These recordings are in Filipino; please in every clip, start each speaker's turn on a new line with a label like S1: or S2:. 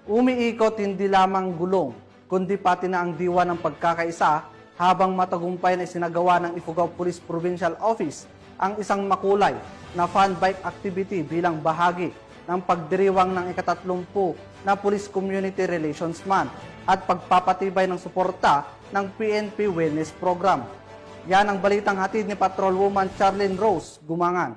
S1: Umiikot hindi lamang gulong, kundi pati na ang diwa ng pagkakaisa habang matagumpay na isinagawa ng Ifugao Police Provincial Office ang isang makulay na fun bike activity bilang bahagi ng pagdiriwang ng ika-30 na Police Community Relations Month at pagpapatibay ng suporta ng PNP Wellness Program. Yan ang balitang hatid ni Patrolwoman Charlene Rose Gumangan.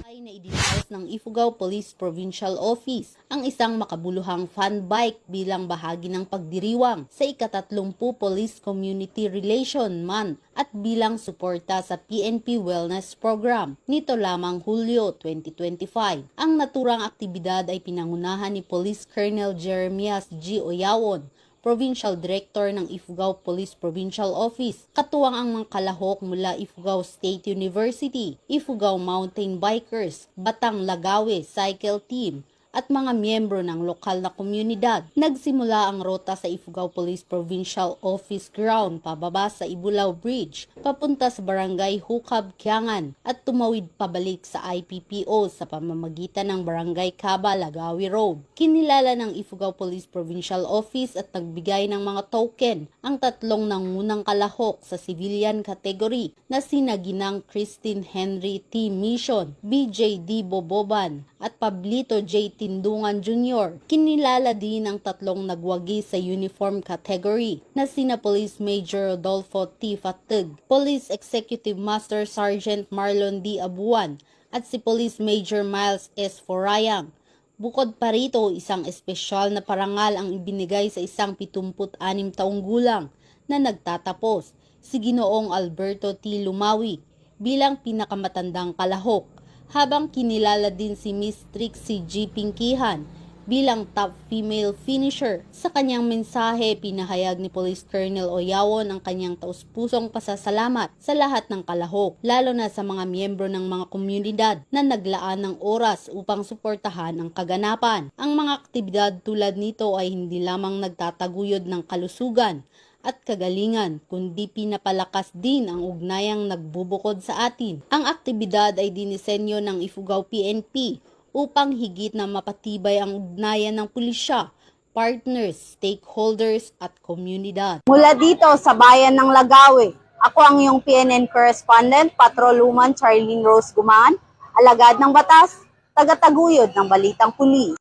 S2: Ay na idinaos ng Ifugao Police Provincial Office ang isang makabuluhang fun bike bilang bahagi ng pagdiriwang sa ika-30 Police Community Relation Month at bilang suporta sa PNP Wellness Program nito lamang Hulyo 2025. Ang naturang aktibidad ay pinangunahan ni Police Colonel Jeremias G. Oyawon, Provincial Director ng Ifugao Police Provincial Office, katuwang ang mga kalahok mula Ifugao State University, Ifugao Mountain Bikers, Batang Lagawe Cycle Team, at mga miyembro ng lokal na komunidad. Nagsimula ang rota sa Ifugao Police Provincial Office Ground pababa sa Ibulaw Bridge, papunta sa Barangay Hukab, Kiangan, at tumawid pabalik sa IPPO sa pamamagitan ng Barangay Kaba, Lagawi Road. Kinilala ng Ifugao Police Provincial Office at nagbigay ng mga token ang tatlong nangunang kalahok sa civilian category na sina Ginang Christine Henry T. Mission, BJD Boboban, at Pablito J. Tindungan Jr. Kinilala din ang tatlong nagwagi sa uniform category na sina Police Major Rodolfo T. Fatug, Police Executive Master Sergeant Marlon D. Abuan, at si Police Major Miles S. Forayang. Bukod pa rito, isang espesyal na parangal ang ibinigay sa isang 76 taong gulang na nagtatapos, si Ginoong Alberto T. Lumawi, bilang pinakamatandang kalahok, habang kinilala din si Miss Trixie G. Pinkihan bilang top female finisher. Sa kanyang mensahe, pinahayag ni Police Colonel Oyawon ang kanyang taus-pusong pasasalamat sa lahat ng kalahok, lalo na sa mga miyembro ng mga komunidad na naglaan ng oras upang suportahan ang kaganapan. Ang mga aktibidad tulad nito ay hindi lamang nagtataguyod ng kalusugan at kagalingan, kundi pinapalakas din ang ugnayang nagbubukod sa atin. Ang aktibidad ay dinisenyo ng Ifugao PNP upang higit na mapatibay ang ugnayan ng pulisya, partners, stakeholders at komunidad.
S3: Mula dito sa bayan ng Lagawe, ako ang iyong PNN correspondent, Patrolwoman Charlene Rose Gumangan, alagad ng batas, tagataguyod ng balitang pulis.